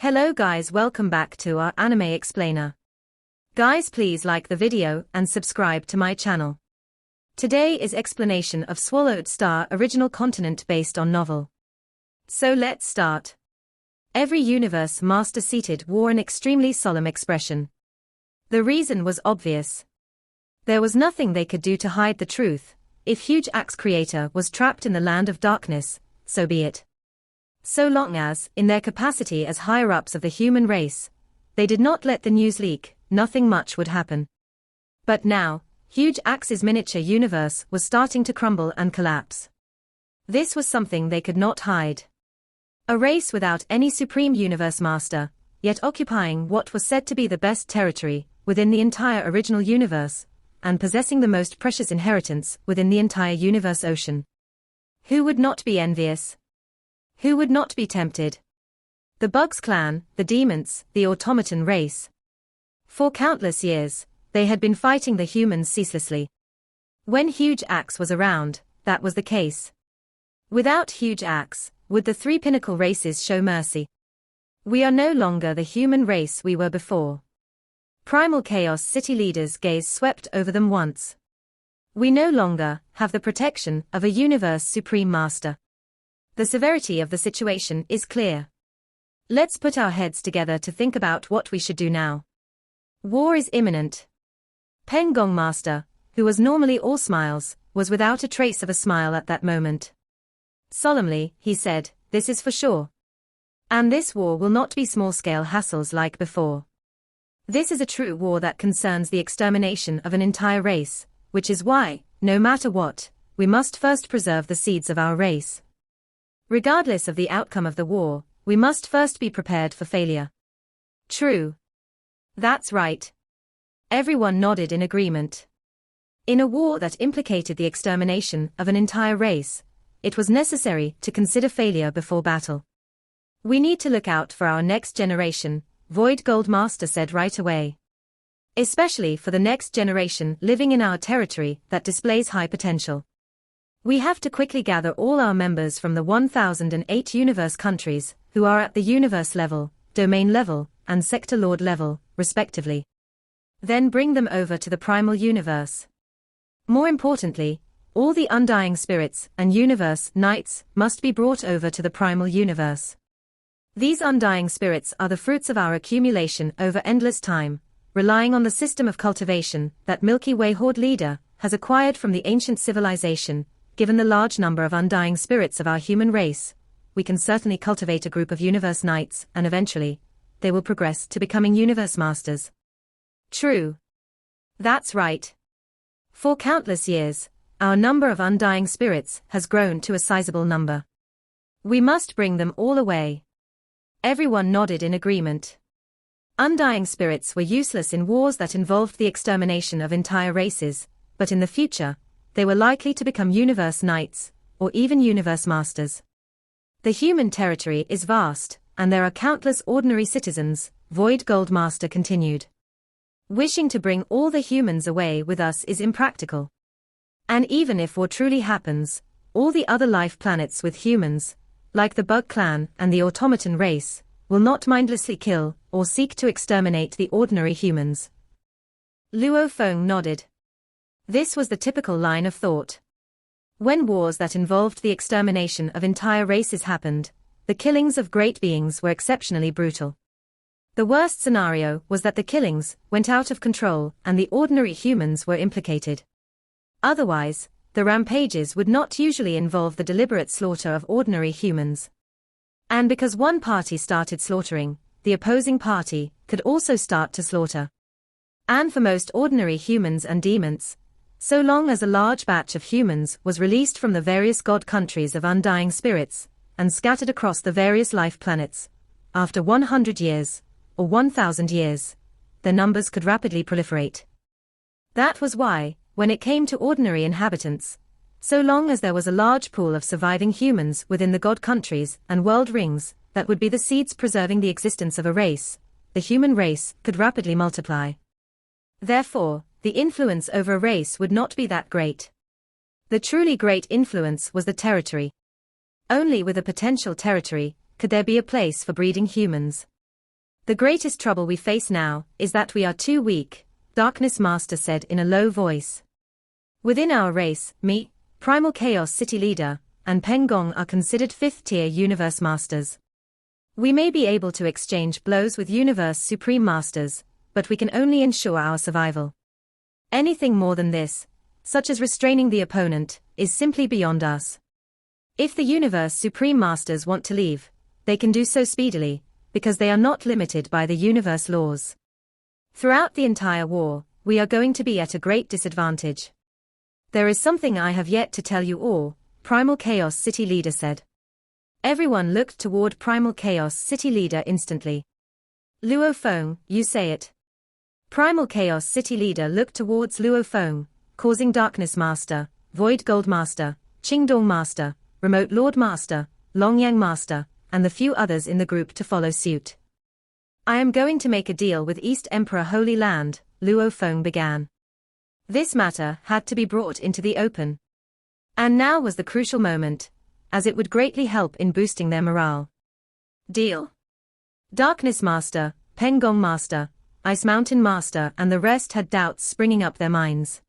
Hello guys, welcome back to our anime explainer. Guys, please like the video and subscribe to my channel. Today is explanation of Swallowed Star original continent based on novel. So let's start. Every universe master seated wore an extremely solemn expression. The reason was obvious. There was nothing they could do to hide the truth. If Huge Axe Creator was trapped in the land of darkness, so be it. So long as, in their capacity as higher-ups of the human race, they did not let the news leak, nothing much would happen. But now, Huge Axe's miniature universe was starting to crumble and collapse. This was something they could not hide. A race without any supreme universe master, yet occupying what was said to be the best territory within the entire original universe, and possessing the most precious inheritance within the entire universe ocean. Who would not be envious? Who would not be tempted? The Bugs clan, the demons, the automaton race. For countless years, they had been fighting the humans ceaselessly. When Huge Axe was around, that was the case. Without Huge Axe, would the three pinnacle races show mercy? We are no longer the human race we were before. Primal Chaos city leaders' gaze swept over them once. We no longer have the protection of a universe supreme master. The severity of the situation is clear. Let's put our heads together to think about what we should do now. War is imminent. Pengong Master, who was normally all smiles, was without a trace of a smile at that moment. Solemnly, he said, "This is for sure. And this war will not be small-scale hassles like before. This is a true war that concerns the extermination of an entire race, which is why, no matter what, we must first preserve the seeds of our race. Regardless of the outcome of the war, we must first be prepared for failure." True. That's right. Everyone nodded in agreement. In a war that implicated the extermination of an entire race, it was necessary to consider failure before battle. We need to look out for our next generation, Void Gold Master said right away. Especially for the next generation living in our territory that displays high potential. We have to quickly gather all our members from the 1008 universe countries, who are at the universe level, domain level, and sector lord level, respectively. Then bring them over to the primal universe. More importantly, all the undying spirits and universe knights must be brought over to the primal universe. These undying spirits are the fruits of our accumulation over endless time, relying on the system of cultivation that Milky Way Horde leader has acquired from the ancient civilization. Given the large number of undying spirits of our human race, we can certainly cultivate a group of universe knights, and eventually, they will progress to becoming universe masters. True. That's right. For countless years, our number of undying spirits has grown to a sizable number. We must bring them all away. Everyone nodded in agreement. Undying spirits were useless in wars that involved the extermination of entire races, but in the future, they were likely to become universe knights, or even universe masters. The human territory is vast, and there are countless ordinary citizens, Void Gold Master continued. Wishing to bring all the humans away with us is impractical. And even if war truly happens, all the other life planets with humans, like the Bug clan and the automaton race, will not mindlessly kill or seek to exterminate the ordinary humans. Luo Feng nodded. This was the typical line of thought. When wars that involved the extermination of entire races happened, the killings of great beings were exceptionally brutal. The worst scenario was that the killings went out of control and the ordinary humans were implicated. Otherwise, the rampages would not usually involve the deliberate slaughter of ordinary humans. And because one party started slaughtering, the opposing party could also start to slaughter. And for most ordinary humans and demons, so long as a large batch of humans was released from the various god countries of undying spirits, and scattered across the various life planets, after 100 years, or 1,000 years, their numbers could rapidly proliferate. That was why, when it came to ordinary inhabitants, so long as there was a large pool of surviving humans within the god countries and world rings, that would be the seeds preserving the existence of a race, the human race could rapidly multiply. Therefore, the influence over a race would not be that great. The truly great influence was the territory. Only with a potential territory could there be a place for breeding humans. The greatest trouble we face now is that we are too weak, Darkness Master said in a low voice. Within our race, me, Primal Chaos City Leader, and Peng Gong are considered 5th-tier Universe Masters. We may be able to exchange blows with Universe Supreme Masters, but we can only ensure our survival. Anything more than this, such as restraining the opponent, is simply beyond us. If the Universe Supreme Masters want to leave, they can do so speedily, because they are not limited by the universe laws. Throughout the entire war, we are going to be at a great disadvantage. There is something I have yet to tell you all, Primal Chaos City Leader said. Everyone looked toward Primal Chaos City Leader instantly. Luo Feng, you say it. Primal Chaos City Leader looked towards Luo Feng, causing Darkness Master, Void Gold Master, Qingdong Master, Remote Lord Master, Longyang Master, and the few others in the group to follow suit. I am going to make a deal with East Emperor Holy Land, Luo Feng began. This matter had to be brought into the open. And now was the crucial moment, as it would greatly help in boosting their morale. Deal. Darkness Master, Peng Gong Master, Ice Mountain Master and the rest had doubts springing up their minds.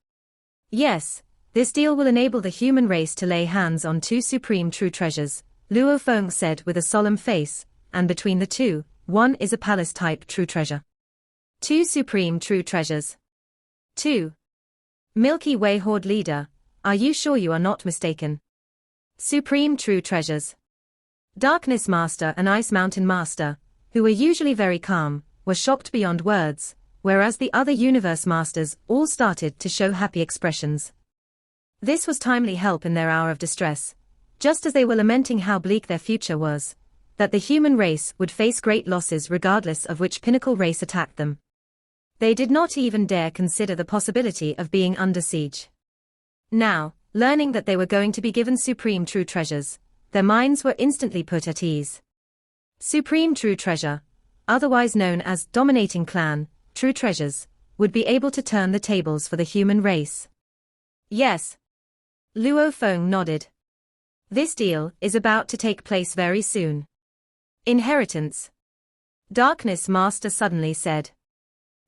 Yes, this deal will enable the human race to lay hands on 2 supreme true treasures, Luo Feng said with a solemn face, and between the two, one is a palace-type true treasure. 2 supreme true treasures. 2. Milky Way Horde Leader, are you sure you are not mistaken? Supreme true treasures. Darkness Master and Ice Mountain Master, who were usually very calm, were shocked beyond words, whereas the other Universe Masters all started to show happy expressions. This was timely help in their hour of distress, just as they were lamenting how bleak their future was, that the human race would face great losses regardless of which pinnacle race attacked them. They did not even dare consider the possibility of being under siege. Now, learning that they were going to be given supreme true treasures, their minds were instantly put at ease. Supreme true treasure, otherwise known as dominating clan, true treasures, would be able to turn the tables for the human race. Yes. Luo Feng nodded. This deal is about to take place very soon. Inheritance. Darkness Master suddenly said.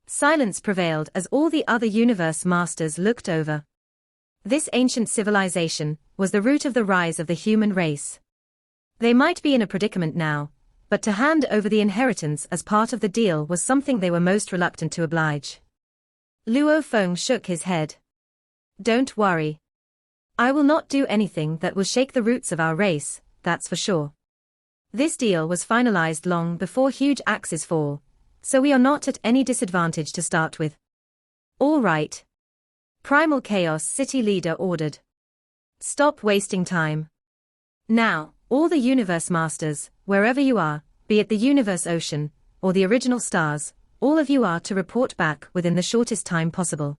Silence prevailed as all the other Universe Masters looked over. This ancient civilization was the root of the rise of the human race. They might be in a predicament now, but to hand over the inheritance as part of the deal was something they were most reluctant to oblige. Luo Feng shook his head. Don't worry. I will not do anything that will shake the roots of our race, that's for sure. This deal was finalized long before huge axes fall, so we are not at any disadvantage to start with. All right. Primal Chaos City Leader ordered. Stop wasting time. Now, all the Universe Masters, wherever you are, be it the Universe Ocean, or the original stars, all of you are to report back within the shortest time possible.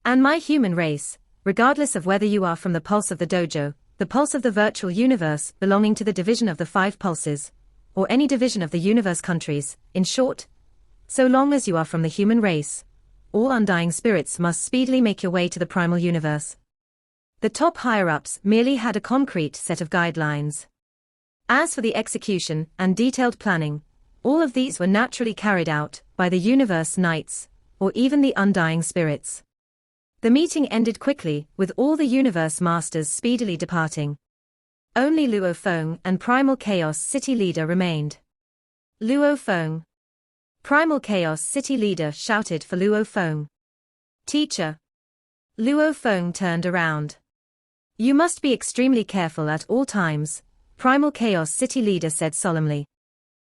And my human race, regardless of whether you are from the pulse of the dojo, the pulse of the virtual universe belonging to the division of the 5 pulses, or any division of the universe countries, in short, so long as you are from the human race, all undying spirits must speedily make your way to the primal universe. The top higher-ups merely had a concrete set of guidelines. As for the execution and detailed planning, all of these were naturally carried out by the universe knights, or even the undying spirits. The meeting ended quickly, with all the Universe Masters speedily departing. Only Luo Feng and Primal Chaos City Leader remained. Luo Feng. Primal Chaos City Leader shouted for Luo Feng. Teacher. Luo Feng turned around. You must be extremely careful at all times, Primal Chaos City Leader said solemnly.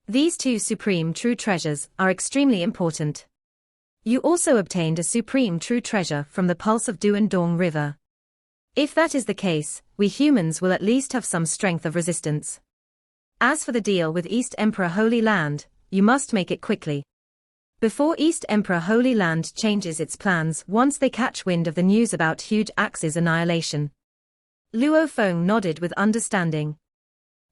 These 2 supreme true treasures are extremely important. You also obtained a supreme true treasure from the pulse of Duandong River. If that is the case, we humans will at least have some strength of resistance. As for the deal with East Emperor Holy Land, you must make it quickly. Before East Emperor Holy Land changes its plans once they catch wind of the news about Huge Axe's annihilation. Luo Feng nodded with understanding.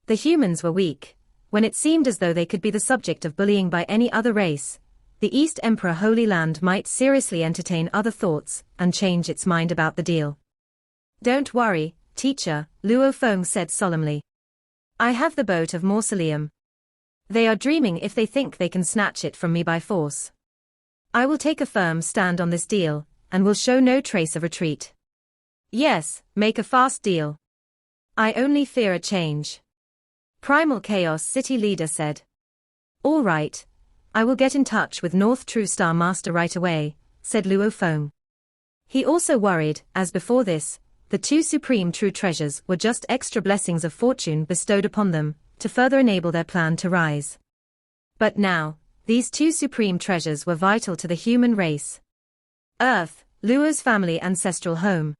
The humans were weak. When it seemed as though they could be the subject of bullying by any other race, the East Emperor Holy Land might seriously entertain other thoughts and change its mind about the deal. Don't worry, teacher, Luo Feng said solemnly. I have the boat of Mausoleum. They are dreaming if they think they can snatch it from me by force. I will take a firm stand on this deal, and will show no trace of retreat. Yes, make a fast deal. I only fear a change. Primal Chaos City leader said. All right. I will get in touch with North True Star Master right away, said Luo Feng. He also worried, as before this, the two supreme true treasures were just extra blessings of fortune bestowed upon them, to further enable their plan to rise. But now, these two supreme treasures were vital to the human race. Earth, Luo's family ancestral home.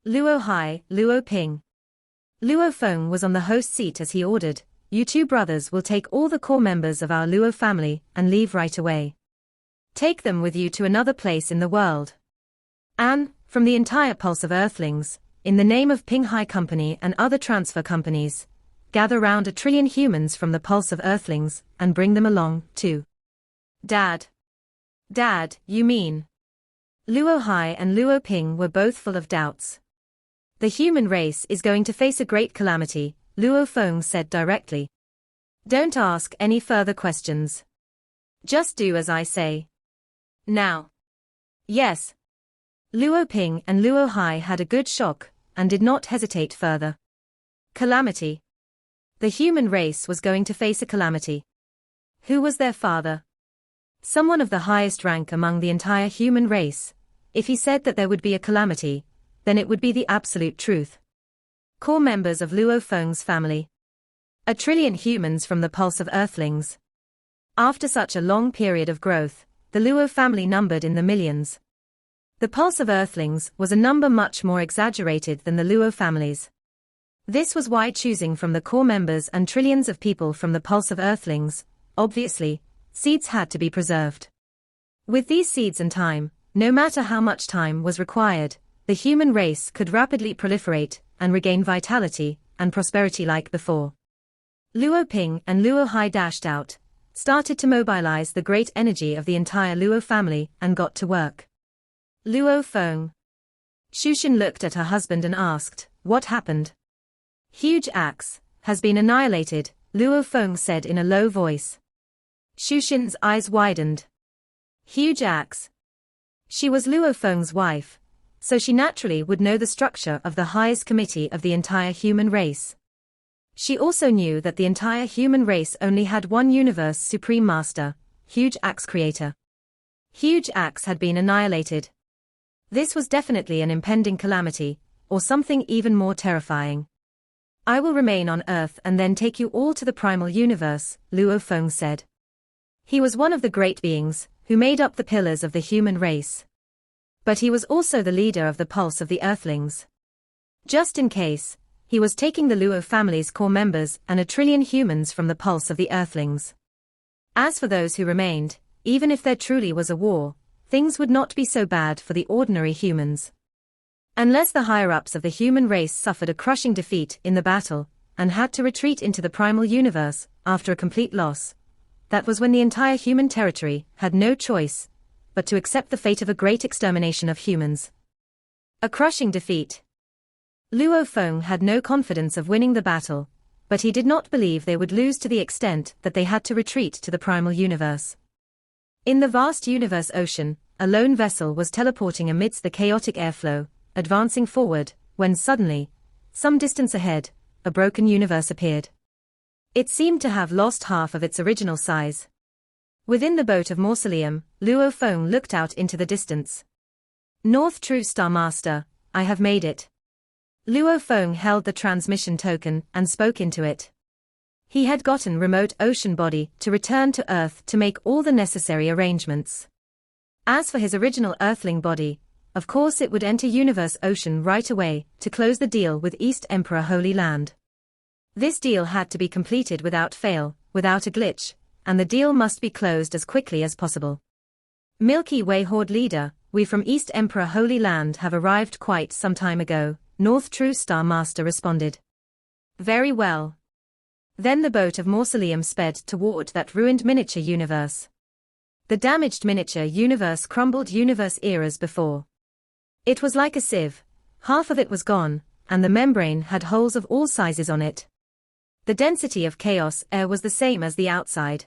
Luo Hai, Luo Ping. Luo Feng was on the host seat as he ordered, you two brothers will take all the core members of our Luo family and leave right away. Take them with you to another place in the world. And, from the entire pulse of Earthlings, in the name of Ping Hai Company and other transfer companies, gather round 1 trillion humans from the pulse of Earthlings and bring them along, too. Dad. Dad, you mean? Luo Hai and Luo Ping were both full of doubts. The human race is going to face a great calamity, Luo Feng said directly. Don't ask any further questions. Just do as I say. Now. Yes. Luo Ping and Luo Hai had a good shock, and did not hesitate further. Calamity. The human race was going to face a calamity. Who was their father? Someone of the highest rank among the entire human race. If he said that there would be a calamity, then it would be the absolute truth. Core members of Luo Feng's family. 1 trillion humans from the pulse of Earthlings. After such a long period of growth, the Luo family numbered in the millions. The pulse of Earthlings was a number much more exaggerated than the Luo families. This was why choosing from the core members and trillions of people from the pulse of Earthlings, obviously, seeds had to be preserved. With these seeds and time, no matter how much time was required, the human race could rapidly proliferate and regain vitality and prosperity like before. Luo Ping and Luo Hai dashed out, started to mobilize the great energy of the entire Luo family and got to work. Luo Feng. Shushin looked at her husband and asked, what happened? Huge axe has been annihilated, Luo Feng said in a low voice. Shushin's eyes widened. Huge axe. She was Luo Feng's wife, so she naturally would know the structure of the highest committee of the entire human race. She also knew that the entire human race only had one universe supreme master, Huge Axe Creator. Huge Axe had been annihilated. This was definitely an impending calamity, or something even more terrifying. I will remain on Earth and then take you all to the primal universe, Luo Feng said. He was one of the great beings who made up the pillars of the human race. But he was also the leader of the pulse of the Earthlings. Just in case, he was taking the Luo family's core members and 1 trillion humans from the pulse of the Earthlings. As for those who remained, even if there truly was a war, things would not be so bad for the ordinary humans. Unless the higher-ups of the human race suffered a crushing defeat in the battle, and had to retreat into the primal universe after a complete loss, that was when the entire human territory had no choice but to accept the fate of a great extermination of humans. A crushing defeat. Luo Feng had no confidence of winning the battle, but he did not believe they would lose to the extent that they had to retreat to the primal universe. In the vast universe ocean, a lone vessel was teleporting amidst the chaotic airflow, advancing forward, when suddenly, some distance ahead, a broken universe appeared. It seemed to have lost half of its original size. Within the boat of Mausoleum, Luo Feng looked out into the distance. North True Star Master, I have made it. Luo Feng held the transmission token and spoke into it. He had gotten remote ocean body to return to Earth to make all the necessary arrangements. As for his original Earthling body, of course it would enter Universe Ocean right away to close the deal with East Emperor Holy Land. This deal had to be completed without fail, without a glitch, and the deal must be closed as quickly as possible. Milky Way Horde Leader, we from East Emperor Holy Land have arrived quite some time ago, North True Star Master responded. Very well. Then the boat of Mausoleum sped toward that ruined miniature universe. The damaged miniature universe crumbled universe eras before. It was like a sieve, half of it was gone, and the membrane had holes of all sizes on it. The density of chaos air was the same as the outside.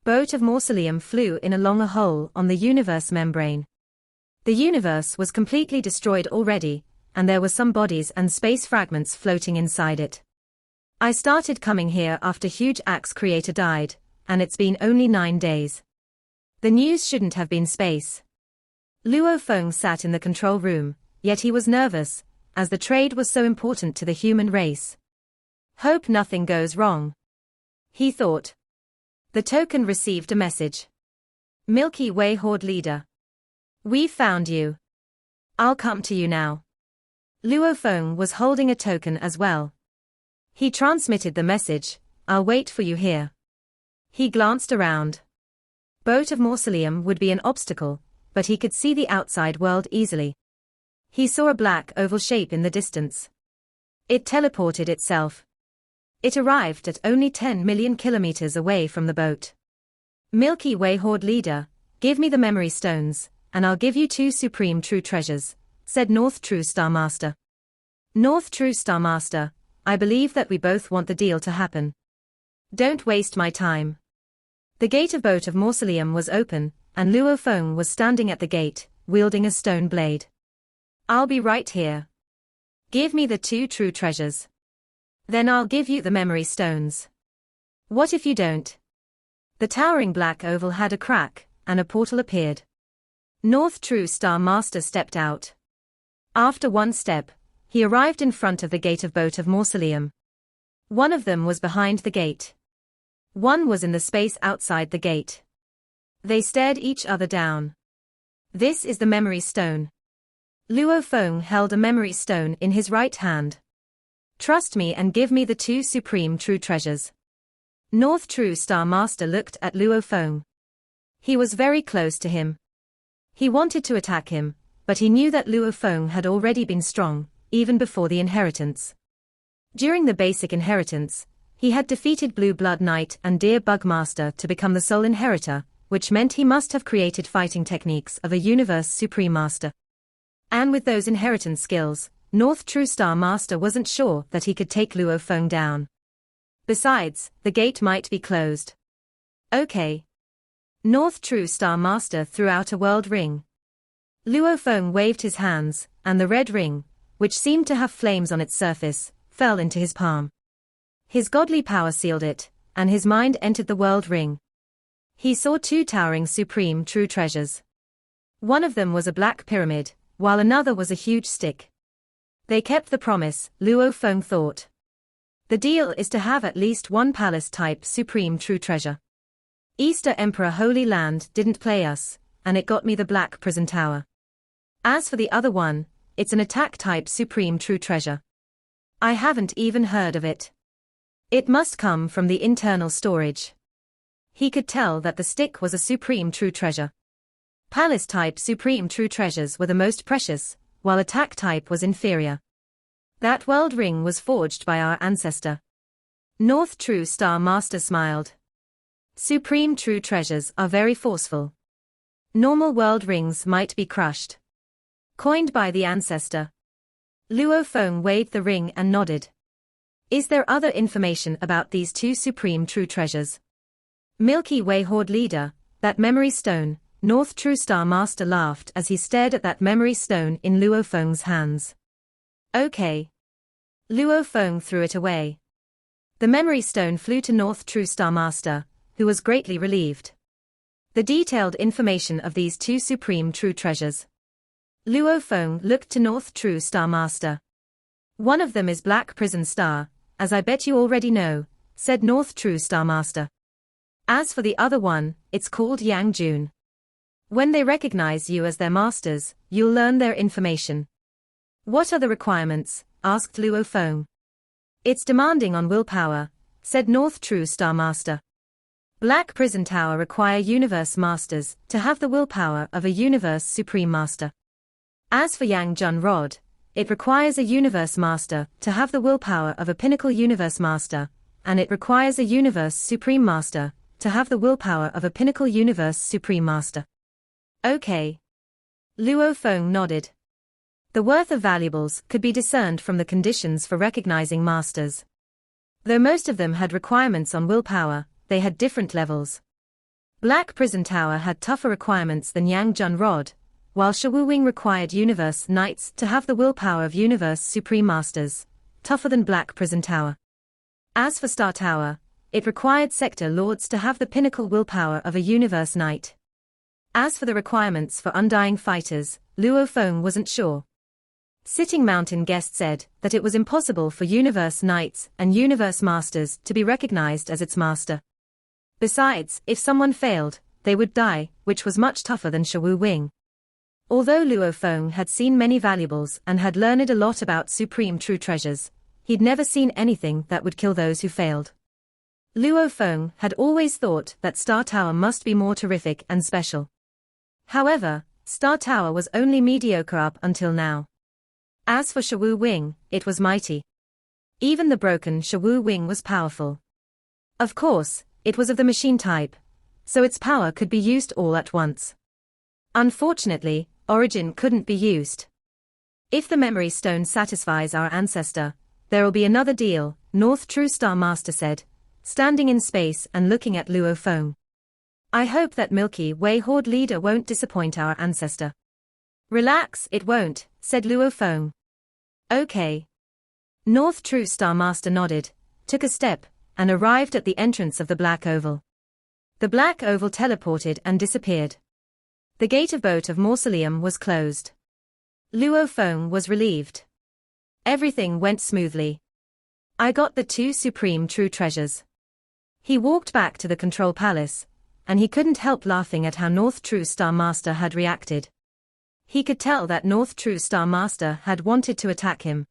Boat of Mausoleum flew in along a hole on the universe membrane. The universe was completely destroyed already, and there were some bodies and space fragments floating inside it. I started coming here after Huge Axe Creator died, and it's been only 9 days. The news shouldn't have been space. Luo Feng sat in the control room, yet he was nervous, as the trade was so important to the human race. Hope nothing goes wrong, he thought. The token received a message. Milky Way Horde Leader. We found you. I'll come to you now. Luo Feng was holding a token as well. He transmitted the message, I'll wait for you here. He glanced around. Boat of Mausoleum would be an obstacle, but he could see the outside world easily. He saw a black oval shape in the distance. It teleported itself. It arrived at only 10 million kilometers away from the boat. Milky Way Horde Leader, give me the memory stones, and I'll give you 2 supreme true treasures, said North True Star Master. North True Star Master, I believe that we both want the deal to happen. Don't waste my time. The gate of Boat of Mausoleum was open, and Luo Feng was standing at the gate, wielding a stone blade. I'll be right here. Give me the 2 true treasures. Then I'll give you the memory stones. What if you don't? The towering black oval had a crack, and a portal appeared. North True Star Master stepped out. After 1 step, he arrived in front of the gate of Boat of Mausoleum. One of them was behind the gate. One was in the space outside the gate. They stared each other down. This is the memory stone. Luo Feng held a memory stone in his right hand. Trust me and give me the 2 supreme true treasures. North True Star Master looked at Luo Feng. He was very close to him. He wanted to attack him, but he knew that Luo Feng had already been strong, even before the inheritance. During the basic inheritance, he had defeated Blue Blood Knight and Deer Bug Master to become the sole inheritor, which meant he must have created fighting techniques of a Universe Supreme Master. And with those inheritance skills, North True Star Master wasn't sure that he could take Luo Feng down. Besides, the gate might be closed. Okay. North True Star Master threw out a world ring. Luo Feng waved his hands, and the red ring, which seemed to have flames on its surface, fell into his palm. His godly power sealed it, and his mind entered the world ring. He saw 2 towering supreme true treasures. One of them was a black pyramid, while another was a huge stick. They kept the promise, Luo Feng thought. The deal is to have at least 1 palace-type supreme true treasure. Easter Emperor Holy Land didn't play us, and it got me the Black Prison Tower. As for the other one, it's an attack-type supreme true treasure. I haven't even heard of it. It must come from the internal storage. He could tell that the stick was a supreme true treasure. Palace-type supreme true treasures were the most precious, while attack-type was inferior. That world ring was forged by our ancestor. North True Star Master smiled. Supreme true treasures are very forceful. Normal world rings might be crushed. Coined by the ancestor. Luo Feng waved the ring and nodded. Is there other information about these 2 supreme true treasures? Milky Way Horde Leader, that memory stone. North True Star Master laughed as he stared at that memory stone in Luo Feng's hands. Okay. Luo Feng threw it away. The memory stone flew to North True Star Master, who was greatly relieved. The detailed information of these 2 supreme true treasures. Luo Feng looked to North True Star Master. One of them is Black Prison Star, as I bet you already know, said North True Star Master. As for the other one, it's called Yang Jun. When they recognize you as their masters, you'll learn their information. What are the requirements? Asked Luo Feng. It's demanding on willpower, said North True Star Master. Black Prison Tower require Universe Masters to have the willpower of a Universe Supreme Master. As for Yang Jun Rod, it requires a Universe Master to have the willpower of a Pinnacle Universe Master, and it requires a Universe Supreme Master to have the willpower of a Pinnacle Universe Supreme Master. Okay. Luo Feng nodded. The worth of valuables could be discerned from the conditions for recognizing masters. Though most of them had requirements on willpower, they had different levels. Black Prison Tower had tougher requirements than Yang Jun Rod, while Shawu Wing required Universe Knights to have the willpower of Universe Supreme Masters, tougher than Black Prison Tower. As for Star Tower, it required Sector Lords to have the pinnacle willpower of a Universe Knight. As for the requirements for Undying Fighters, Luo Feng wasn't sure. Sitting Mountain Guest said that it was impossible for Universe Knights and Universe Masters to be recognized as its master. Besides, if someone failed, they would die, which was much tougher than Shawu Wing. Although Luo Feng had seen many valuables and had learned a lot about supreme true treasures, he'd never seen anything that would kill those who failed. Luo Feng had always thought that Star Tower must be more terrific and special. However, Star Tower was only mediocre up until now. As for Shawu Wing, it was mighty. Even the broken Shawu Wing was powerful. Of course, it was of the machine type, so its power could be used all at once. Unfortunately, Origin couldn't be used. If the memory stone satisfies our ancestor, there'll be another deal, North True Star Master said, standing in space and looking at Luo Feng. I hope that Milky Way Horde leader won't disappoint our ancestor. Relax, it won't, said Luo Feng. Okay. North True Star Master nodded, took a step, and arrived at the entrance of the Black Oval. The Black Oval teleported and disappeared. The gate of Boat of Mausoleum was closed. Luo Feng was relieved. Everything went smoothly. I got the 2 supreme true treasures. He walked back to the control palace, and he couldn't help laughing at how North True Star Master had reacted. He could tell that North True Star Master had wanted to attack him.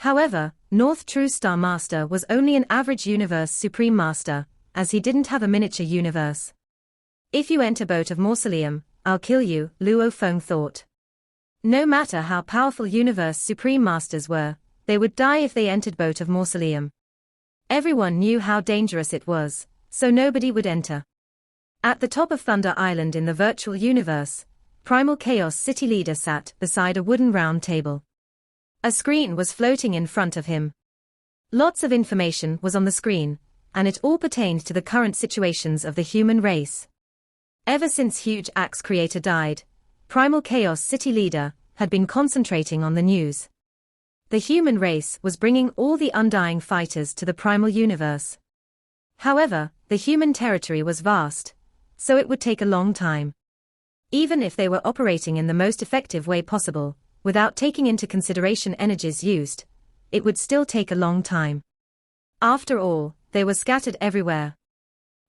However, North True Star Master was only an average Universe Supreme Master, as he didn't have a miniature universe. If you enter Boat of Mausoleum, I'll kill you, Luo Feng thought. No matter how powerful Universe Supreme Masters were, they would die if they entered Boat of Mausoleum. Everyone knew how dangerous it was, so nobody would enter. At the top of Thunder Island in the virtual universe, Primal Chaos City Leader sat beside a wooden round table. A screen was floating in front of him. Lots of information was on the screen, and it all pertained to the current situations of the human race. Ever since Huge Axe Creator died, Primal Chaos City Leader had been concentrating on the news. The human race was bringing all the Undying Fighters to the Primal Universe. However, the human territory was vast, so it would take a long time. Even if they were operating in the most effective way possible, without taking into consideration energies used, it would still take a long time. After all, they were scattered everywhere.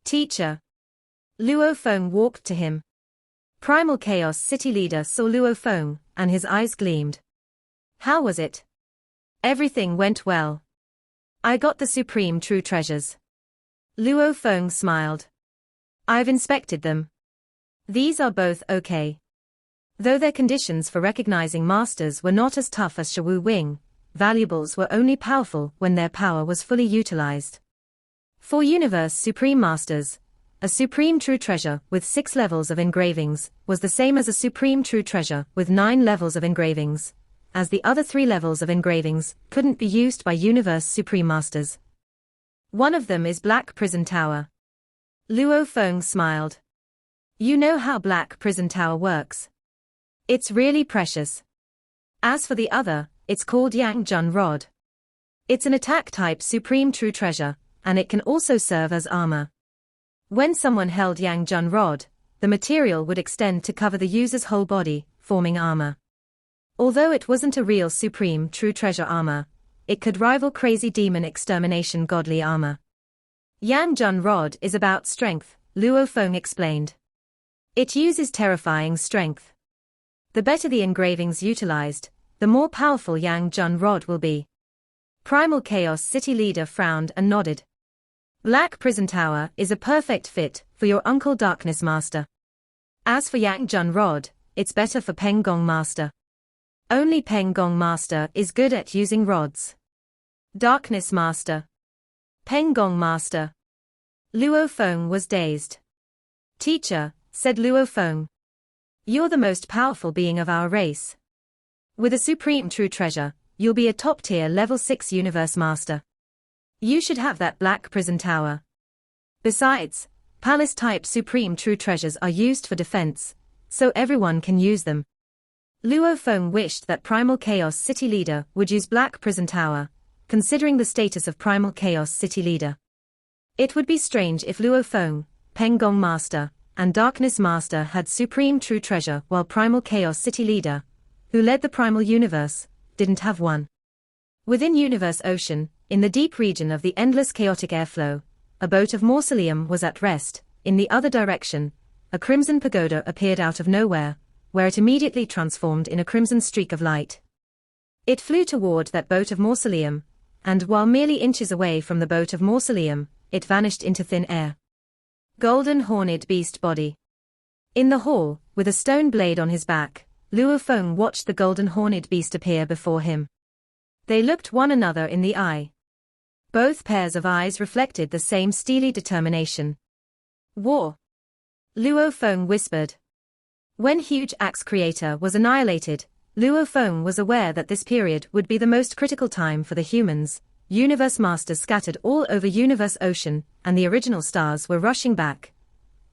Teacher. Luo Feng walked to him. Primal Chaos City Leader saw Luo Feng, and his eyes gleamed. How was it? Everything went well. I got the supreme true treasures. Luo Feng smiled. I've inspected them. These are both okay. Though their conditions for recognizing masters were not as tough as Shawu Wing, valuables were only powerful when their power was fully utilized. For Universe Supreme Masters, a Supreme True Treasure with 6 levels of engravings was the same as a Supreme True Treasure with 9 levels of engravings, as the other 3 levels of engravings couldn't be used by Universe Supreme Masters. One of them is Black Prison Tower. Luo Feng smiled. You know how Black Prison Tower works. It's really precious. As for the other, it's called Yang Jun Rod. It's an attack-type Supreme True Treasure, and it can also serve as armor. When someone held Yang Jun Rod, the material would extend to cover the user's whole body, forming armor. Although it wasn't a real Supreme True Treasure armor, it could rival Crazy Demon Extermination Godly armor. Yang Jun Rod is about strength, Luo Feng explained. It uses terrifying strength. The better the engravings utilized, the more powerful Yang Jun Rod will be. Primal Chaos City Leader frowned and nodded. Black Prison Tower is a perfect fit for your Uncle Darkness Master. As for Yang Jun Rod, it's better for Peng Gong Master. Only Peng Gong Master is good at using rods. Darkness Master. Peng Gong Master. Luo Feng was dazed. Teacher, said Luo Feng. You're the most powerful being of our race. With a Supreme True Treasure, you'll be a top-tier level 6 Universe Master. You should have that black prison tower. Besides, palace-type supreme true treasures are used for defense, so everyone can use them. Luo Feng wished that Primal Chaos City Leader would use Black Prison Tower, considering the status of Primal Chaos City Leader. It would be strange if Luo Feng, Peng Gong Master, and Darkness Master had supreme true treasure while Primal Chaos City Leader, who led the Primal Universe, didn't have one. Within Universe Ocean, in the deep region of the endless chaotic airflow, a boat of mausoleum was at rest. In the other direction, a crimson pagoda appeared out of nowhere, where it immediately transformed in a crimson streak of light. It flew toward that boat of mausoleum, and while merely inches away from the boat of mausoleum, it vanished into thin air. Golden Horned Beast Body. In the hall, with a stone blade on his back, Luo Feng watched the Golden Horned Beast appear before him. They looked one another in the eye. Both pairs of eyes reflected the same steely determination. War. Luo Feng whispered. When Huge Axe Creator was annihilated, Luo Feng was aware that this period would be the most critical time for the humans. Universe Masters scattered all over Universe Ocean, and the original stars were rushing back.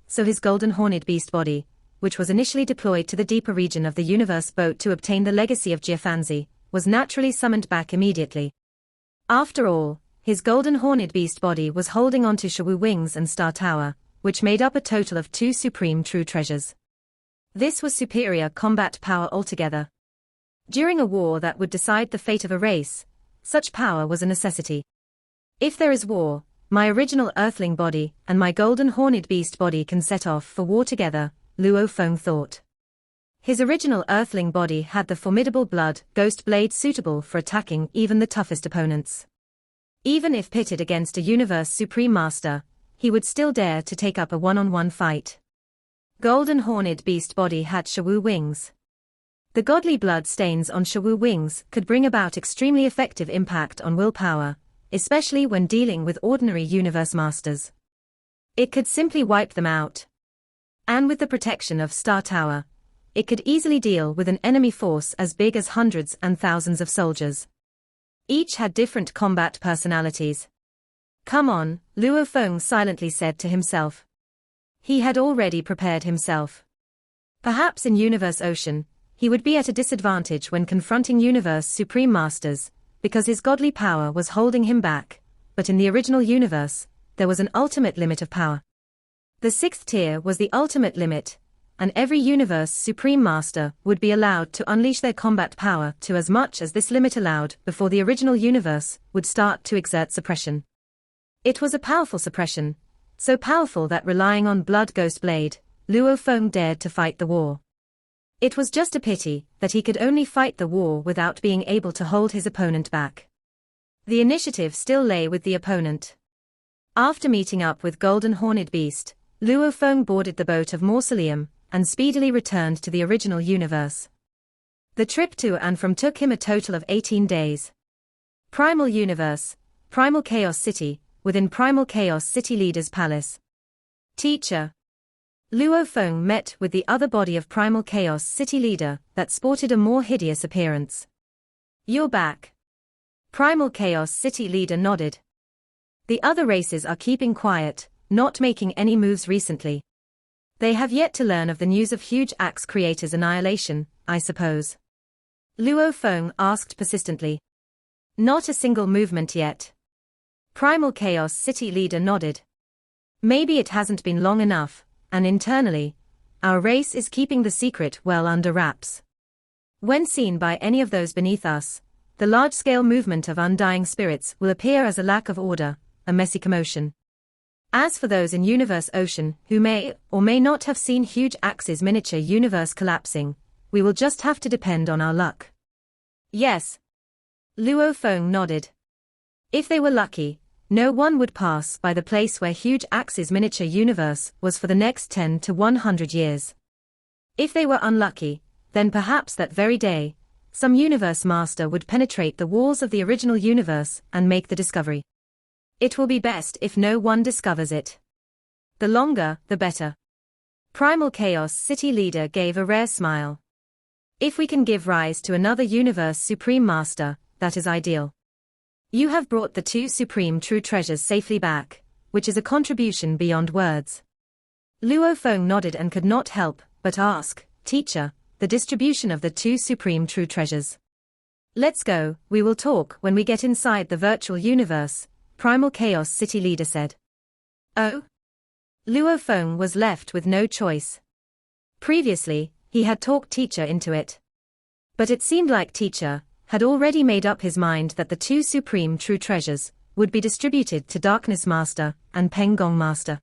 So his Golden Horned Beast Body, which was initially deployed to the deeper region of the Universe boat to obtain the legacy of Jiafanzi, was naturally summoned back immediately. After all, his Golden Horned Beast Body was holding on to Shawu Wings and Star Tower, which made up a total of 2 supreme true treasures. This was superior combat power altogether. During a war that would decide the fate of a race, such power was a necessity. If there is war, my original Earthling body and my Golden Horned Beast Body can set off for war together, Luo Feng thought. His original Earthling body had the formidable blood ghost blade suitable for attacking even the toughest opponents. Even if pitted against a Universe Supreme Master, he would still dare to take up a one-on-one fight. Golden Horned Beast Body had Shawu Wings. The godly blood stains on Shawu Wings could bring about extremely effective impact on willpower, especially when dealing with ordinary Universe Masters. It could simply wipe them out. And with the protection of Star Tower, it could easily deal with an enemy force as big as hundreds and thousands of soldiers. Each had different combat personalities. Come on, Luo Feng silently said to himself. He had already prepared himself. Perhaps in Universe Ocean, he would be at a disadvantage when confronting Universe Supreme Masters, because his godly power was holding him back, but in the original universe, there was an ultimate limit of power. The 6th tier was the ultimate limit, and every Universe Supreme Master would be allowed to unleash their combat power to as much as this limit allowed before the original universe would start to exert suppression. It was a powerful suppression, so powerful that relying on Blood Ghost Blade, Luo Feng dared to fight the war. It was just a pity that he could only fight the war without being able to hold his opponent back. The initiative still lay with the opponent. After meeting up with Golden Horned Beast, Luo Feng boarded the boat of Mausoleum and speedily returned to the original universe. The trip to and from took him a total of 18 days. Primal Universe, Primal Chaos City, within Primal Chaos City Leader's Palace. Teacher. Luo Feng met with the other body of Primal Chaos City Leader that sported a more hideous appearance. You're back. Primal Chaos City Leader nodded. The other races are keeping quiet, not making any moves recently. They have yet to learn of the news of Huge Axe Creator's annihilation, I suppose. Luo Feng asked persistently. Not a single movement yet. Primal Chaos City Leader nodded. Maybe it hasn't been long enough, and internally, our race is keeping the secret well under wraps. When seen by any of those beneath us, the large-scale movement of undying spirits will appear as a lack of order, a messy commotion. As for those in Universe Ocean who may or may not have seen Huge Axe's miniature universe collapsing, we will just have to depend on our luck. Yes. Luo Feng nodded. If they were lucky, no one would pass by the place where Huge Axe's miniature universe was for the next 10 to 100 years. If they were unlucky, then perhaps that very day, some universe master would penetrate the walls of the original universe and make the discovery. It will be best if no one discovers it. The longer, the better. Primal Chaos City Leader gave a rare smile. If we can give rise to another Universe Supreme Master, that is ideal. You have brought the two supreme true treasures safely back, which is a contribution beyond words. Luo Feng nodded and could not help but ask, Teacher, the distribution of the two supreme true treasures. Let's go, we will talk when we get inside the virtual universe, Primal Chaos City leader said. Oh? Luo Feng was left with no choice. Previously, he had talked Teacher into it. But it seemed like Teacher had already made up his mind that the two supreme true treasures would be distributed to Darkness Master and Peng Gong Master.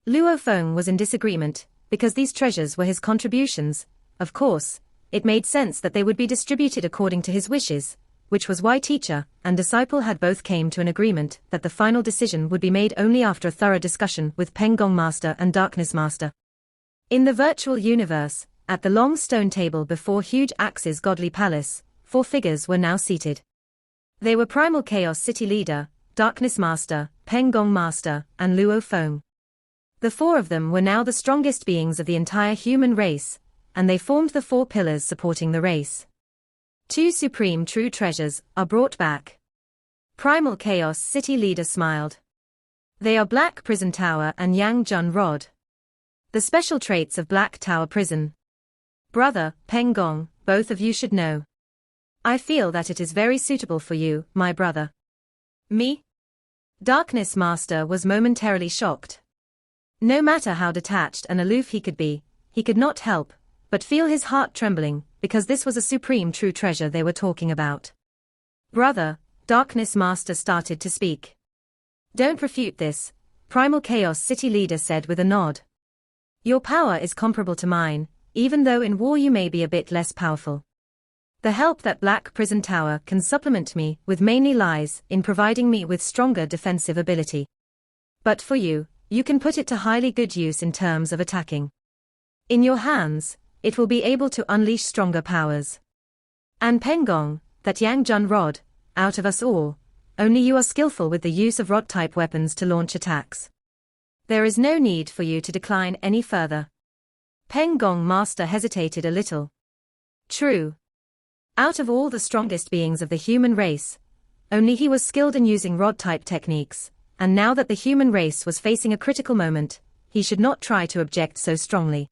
Luo Feng was in disagreement, because these treasures were his contributions. Of course, it made sense that they would be distributed according to his wishes, which was why Teacher and disciple had both came to an agreement that the final decision would be made only after a thorough discussion with Peng Gong Master and Darkness Master. In the virtual universe, at the long stone table before Huge Axe's godly palace, 4 figures were now seated. They were Primal Chaos City leader, Darkness Master, Peng Gong Master, and Luo Feng. The 4 of them were now the strongest beings of the entire human race, and they formed the 4 pillars supporting the race. 2 supreme true treasures are brought back. Primal Chaos City leader smiled. They are Black Prison Tower and Yang Jun Rod. The special traits of Black Tower Prison. Brother, Peng Gong, both of you should know. I feel that it is very suitable for you, my brother. Me? Darkness Master was momentarily shocked. No matter how detached and aloof he could be, he could not help but feel his heart trembling, because this was a supreme true treasure they were talking about. Brother, Darkness Master started to speak. Don't refute this, Primal Chaos City leader said with a nod. Your power is comparable to mine, even though in war you may be a bit less powerful. The help that Black Prison Tower can supplement me with mainly lies in providing me with stronger defensive ability. But for you, you can put it to highly good use in terms of attacking. In your hands, it will be able to unleash stronger powers. And Peng Gong, that Yang Jun Rod, out of us all, only you are skillful with the use of rod-type weapons to launch attacks. There is no need for you to decline any further. Peng Gong Master hesitated a little. True. Out of all the strongest beings of the human race, only he was skilled in using rod-type techniques, and now that the human race was facing a critical moment, he should not try to object so strongly.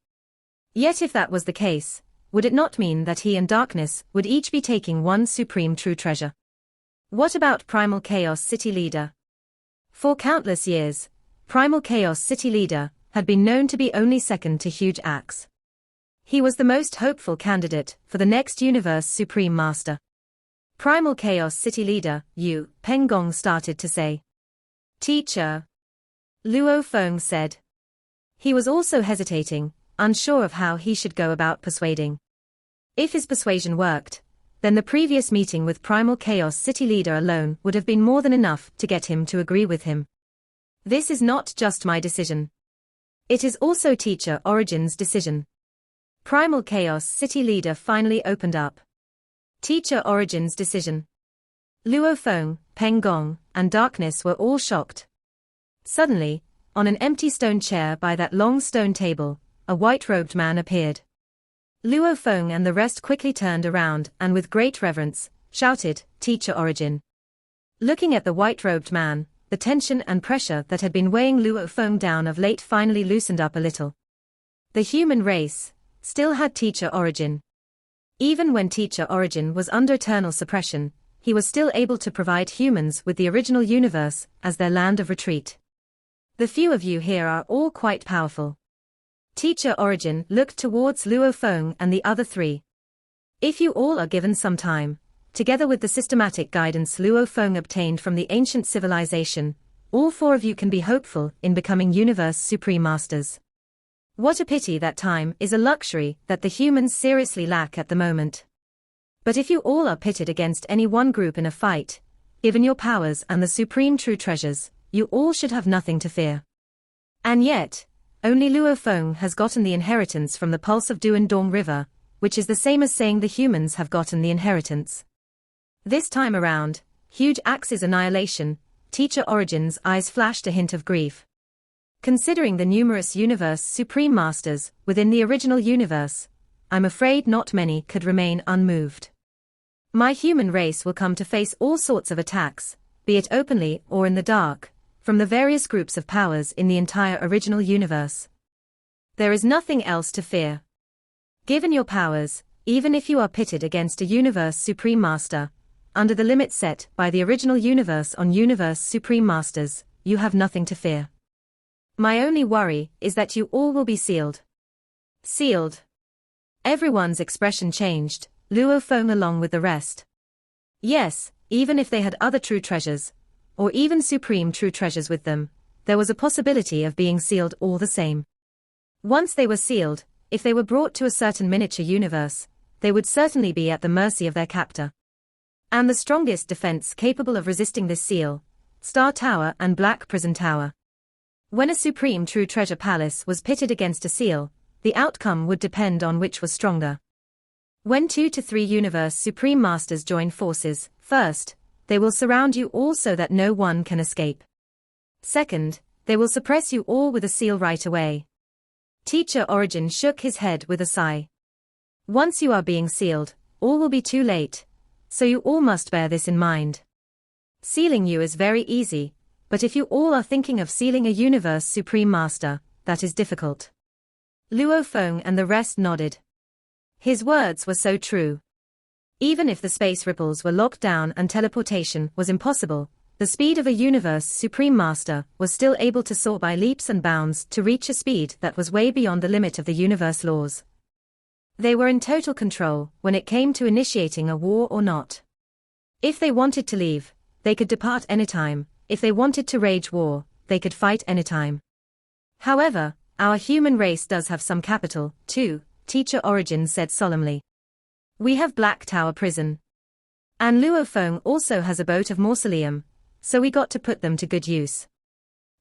Yet if that was the case, would it not mean that he and Darkness would each be taking one supreme true treasure? What about Primal Chaos City leader? For countless years, Primal Chaos City leader had been known to be only second to Huge Axe. He was the most hopeful candidate for the next Universe Supreme Master. Primal Chaos City leader, you, Peng Gong started to say. Teacher. Luo Feng said. He was also hesitating, unsure of how he should go about persuading. If his persuasion worked, then the previous meeting with Primal Chaos City leader alone would have been more than enough to get him to agree with him. This is not just my decision. It is also Teacher Origin's decision. Primal Chaos City leader finally opened up. Teacher Origin's decision. Luo Feng, Peng Gong, and Darkness were all shocked. Suddenly, on an empty stone chair by that long stone table, a white-robed man appeared. Luo Feng and the rest quickly turned around and with great reverence, shouted, Teacher Origin. Looking at the white-robed man, the tension and pressure that had been weighing Luo Feng down of late finally loosened up a little. The human race still had Teacher Origin. Even when Teacher Origin was under eternal suppression, he was still able to provide humans with the original universe as their land of retreat. The few of you here are all quite powerful. Teacher Origin looked towards Luo Feng and the other 3. If you all are given some time, together with the systematic guidance Luo Feng obtained from the ancient civilization, all 4 of you can be hopeful in becoming Universe Supreme Masters. What a pity that time is a luxury that the humans seriously lack at the moment. But if you all are pitted against any one group in a fight, given your powers and the supreme true treasures, you all should have nothing to fear. And yet, only Luo Feng has gotten the inheritance from the pulse of Duandong River, which is the same as saying the humans have gotten the inheritance. This time around, Huge Axe's annihilation, Teacher Origin's eyes flashed a hint of grief. Considering the numerous Universe Supreme Masters within the original universe, I'm afraid not many could remain unmoved. My human race will come to face all sorts of attacks, be it openly or in the dark, from the various groups of powers in the entire original universe. There is nothing else to fear. Given your powers, even if you are pitted against a universe supreme master, under the limit set by the original universe on universe supreme masters, you have nothing to fear. My only worry is that you all will be sealed. Sealed. Everyone's expression changed, Luo Feng along with the rest. Yes, even if they had other true treasures, or even supreme true treasures with them, there was a possibility of being sealed all the same. Once they were sealed, if they were brought to a certain miniature universe, they would certainly be at the mercy of their captor. And the strongest defense capable of resisting this seal, Star Tower and Black Prison Tower. When a supreme true treasure palace was pitted against a seal, the outcome would depend on which was stronger. When 2 to 3 universe supreme masters join forces, first, they will surround you all so that no one can escape. Second, they will suppress you all with a seal right away. Teacher Origin shook his head with a sigh. Once you are being sealed, all will be too late, so you all must bear this in mind. Sealing you is very easy, but if you all are thinking of sealing a universe supreme master, that is difficult. Luo Feng and the rest nodded. His words were so true. Even if the space ripples were locked down and teleportation was impossible, the speed of a universe supreme master was still able to soar by leaps and bounds to reach a speed that was way beyond the limit of the universe laws. They were in total control when it came to initiating a war or not. If they wanted to leave, they could depart anytime. If they wanted to wage war, they could fight anytime. However, our human race does have some capital, too, Teacher Origin said solemnly. We have Black Tower Prison. And Luo Feng also has a boat of mausoleum, so we got to put them to good use.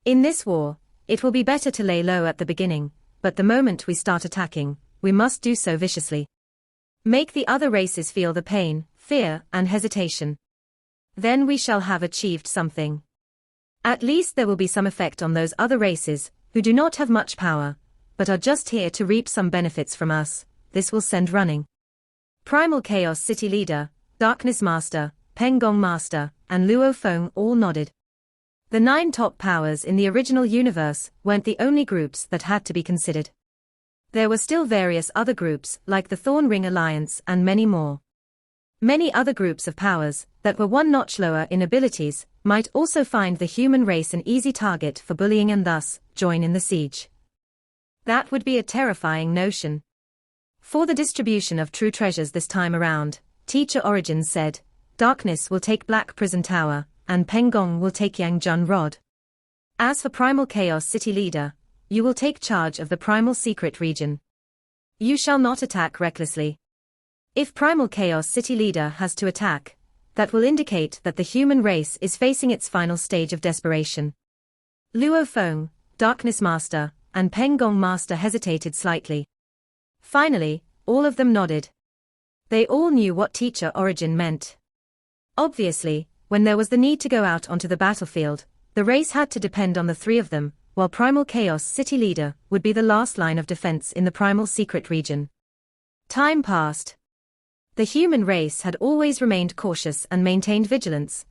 In this war, it will be better to lay low at the beginning, but the moment we start attacking, we must do so viciously. Make the other races feel the pain, fear, and hesitation. Then we shall have achieved something. At least there will be some effect on those other races, who do not have much power, but are just here to reap some benefits from us. This will send running. Primal Chaos City Leader, Darkness Master, Peng Gong Master, and Luo Feng all nodded. The 9 top powers in the original universe weren't the only groups that had to be considered. There were still various other groups like the Thorn Ring Alliance and many more. Many other groups of powers that were one notch lower in abilities might also find the human race an easy target for bullying and thus join in the siege. That would be a terrifying notion. For the distribution of true treasures this time around, Teacher Origin said, Darkness will take Black Prison Tower, and Peng Gong will take Yangjun Rod. As for Primal Chaos City Leader, you will take charge of the Primal Secret Region. You shall not attack recklessly. If Primal Chaos City Leader has to attack, that will indicate that the human race is facing its final stage of desperation. Luo Feng, Darkness Master, and Peng Gong Master hesitated slightly. Finally, all of them nodded. They all knew what Teacher Origin meant. Obviously, when there was the need to go out onto the battlefield, the race had to depend on the 3 of them, while Primal Chaos City Leader would be the last line of defense in the Primal Secret Region. Time passed. The human race had always remained cautious and maintained vigilance,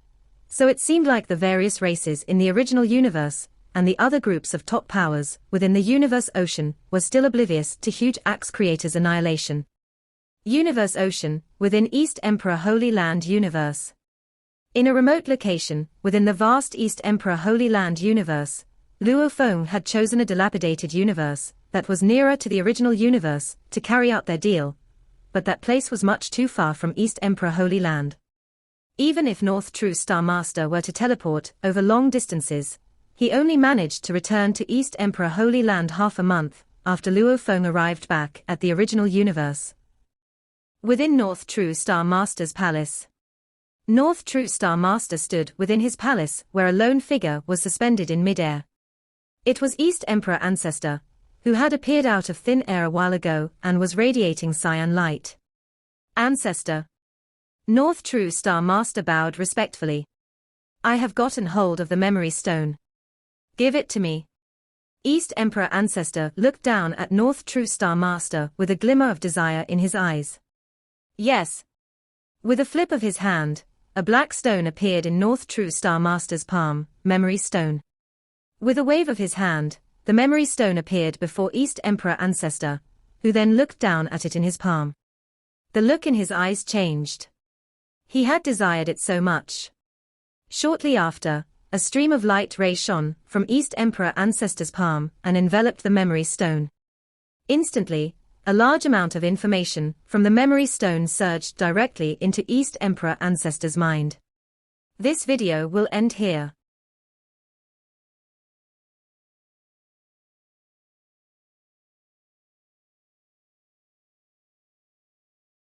so it seemed like the various races in the original universe, and the other groups of top powers within the Universe Ocean were still oblivious to Huge Axe Creator's annihilation. Universe Ocean, within East Emperor Holy Land Universe. In a remote location, within the vast East Emperor Holy Land Universe, Luo Feng had chosen a dilapidated universe that was nearer to the original universe to carry out their deal, but that place was much too far from East Emperor Holy Land. Even if North True Star Master were to teleport over long distances, he only managed to return to East Emperor Holy Land half a month after Luo Feng arrived back at the original universe. Within North True Star Master's palace. North True Star Master stood within his palace where a lone figure was suspended in midair. It was East Emperor Ancestor, who had appeared out of thin air a while ago and was radiating cyan light. Ancestor. North True Star Master bowed respectfully. I have gotten hold of the memory stone. Give it to me. East Emperor Ancestor looked down at North True Star Master with a glimmer of desire in his eyes. Yes. With a flip of his hand, a black stone appeared in North True Star Master's palm, Memory Stone. With a wave of his hand, the Memory Stone appeared before East Emperor Ancestor, who then looked down at it in his palm. The look in his eyes changed. He had desired it so much. Shortly after, a stream of light ray shone from East Emperor Ancestor's palm and enveloped the Memory Stone. Instantly, a large amount of information from the Memory Stone surged directly into East Emperor Ancestor's mind. This video will end here.